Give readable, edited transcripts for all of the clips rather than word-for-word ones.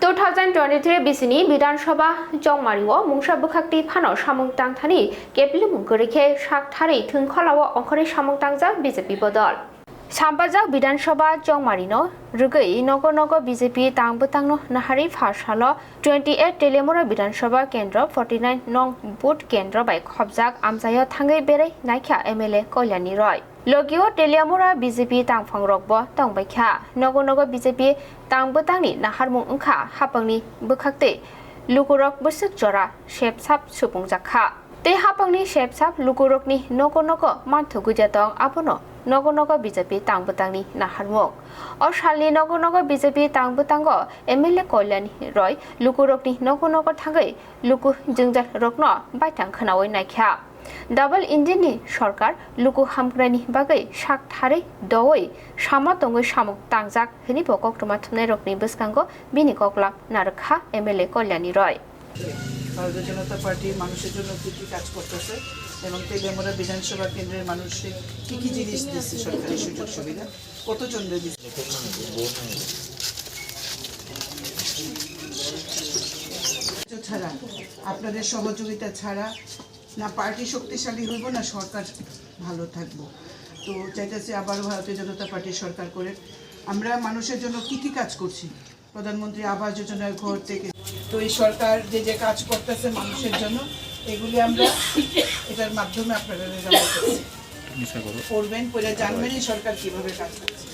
2023 बिसिनि विधानसभा जंमारिओ मुंसा बुखाक्ति फानो सामुं तांथानि केपलिमुं गोरिखे साकथारि थुंखलाओ अंखरि सामुं तांजा बीजेपी बदल सामबाजा विधानसभा जंमारिनो रुगै नगो नगो बीजेपी तांबतांनो नाहारि फासालो 28 टेलेमुरा विधानसभा केंद्र 49 नं बुथ केंद्र बाय खबजाक आमजायो थांगै बेरै नायख्या एमएलए कल्याणी रॉय लोगियो टेलियामुरा बीजेपी तांफां रकबो तंबायख्या नगो नगो बीजेपी तांबतांनि नाहारमुं ओंखा हापांनि बुखाक्ते लुकुरक बुसुक जरा शेपसाप सुपुंजाखा ते हापांनि शेपसाप लुकुरकनि नगो नगो मानथुगुजातं आबनो नगो नगो बीजेपी तांबतांनि नाहारमुं अशालनि नगो नगो बीजेपी तांबतांगो एमएलए कल्याणी रॉय लुकुरकनि नगो नगो थांगै लुकु जोंजाल रकनो बायथां खोनावै नायख्या डबल इंजिननि सरकार लुकु हामग्रानि बागै साकथारै दवै सामा तंगै सामुक तांजाक हनि बकक्रमा थुमनाय रकनि बसकांगो बिनि ककलाब नारखा एमएलए कल्याणी रॉय ভারতীয় জনতা পার্টি মানুষের জন্য কি কি কাজ করতেছে এবং তেলিয়ামুড়া বিধানসভা কেন্দ্রের মানুষের কি কি জিনিস দিচ্ছে সরকারি সুযোগ সুবিধা কতজন দিচ্ছে ছাড়া আপনাদের সহযোগিতা ছাড়া না পার্টি শক্তিশালী হইব না সরকার ভালো থাকবো তো চাইতেছি আবারও ভারতীয় জনতা পার্টির সরকার করে আমরা মানুষের জন্য কি কি কাজ করছি প্রধানমন্ত্রী আবাস যোজনার ঘর থেকে তো এই সরকার যে যে কাজ করতেছে মানুষের জন্য এগুলি আমরা এটার মাধ্যমে আপনারা করবেন পরে জানবেন এই সরকার কিভাবে কাজ করছে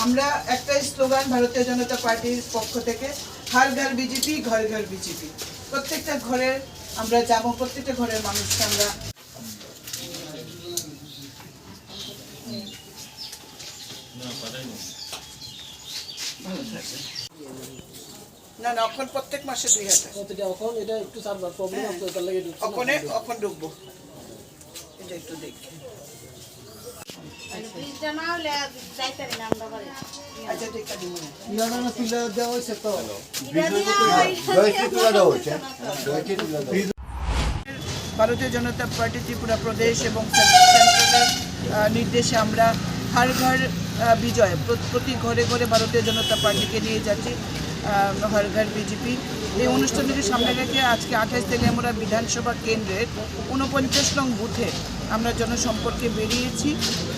আমরা একটা স্লোগান ভারতীয় জনতা পার্টির পক্ষ থেকে হর ঘর বিজেপি ঘর ঘর বিজেপি প্রত্যেকটা ঘরের আমরা যাবো প্রত্যেকটা ঘরের মানুষকে আমরা ভালো থাকবে না না এখন প্রত্যেক মাসে 2000 এখন এটা একটু সার্ভার প্রবলেম আছে তার লাগি এখন ঢুকবো এটা একটু দেখি আচ্ছা ঠিক আছে না তুলে দেওয়া হয়েছে তো ভারতীয় জনতা পার্টি ত্রিপুরা প্রদেশ এবং সেন্ট্রালের নির্দেশে আমরা হর ঘর বিজয় প্রতি ঘরে ঘরে ভারতীয় জনতা পার্টিকে নিয়ে যাচ্ছি হর ঘর বিজেপি এই অনুষ্ঠানটিকে সামনে রেখে আজকে 28 তেলিয়ামুড়া বিধানসভা কেন্দ্রের 49 নং বুথে আমরা জনসম্পর্কে বেরিয়েছি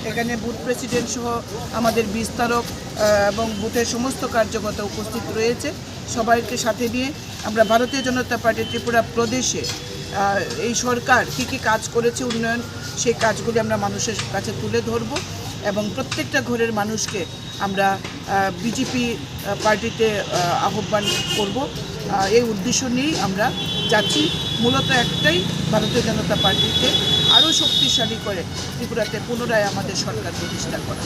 এখানে বুথ প্রেসিডেন্ট সহ আমাদের বিস্তারক এবং বুথের সমস্ত কার্যকর্তা উপস্থিত রয়েছে সবাইকে সাথে নিয়ে আমরা ভারতীয় জনতা পার্টি ত্রিপুরা প্রদেশে এই সরকার কী কী কাজ করেছে উন্নয়ন সেই কাজগুলি আমরা মানুষের কাছে তুলে ধরব এবং প্রত্যেকটা ঘরের মানুষকে আমরা বিজেপি পার্টিতে আহ্বান করব এই উদ্দেশ্য নিয়েই আমরা যাচ্ছি মূলত একটাই ভারতীয় জনতা পার্টিকে আরও শক্তিশালী করে ত্রিপুরাতে পুনরায় আমাদের সরকার প্রতিষ্ঠা করা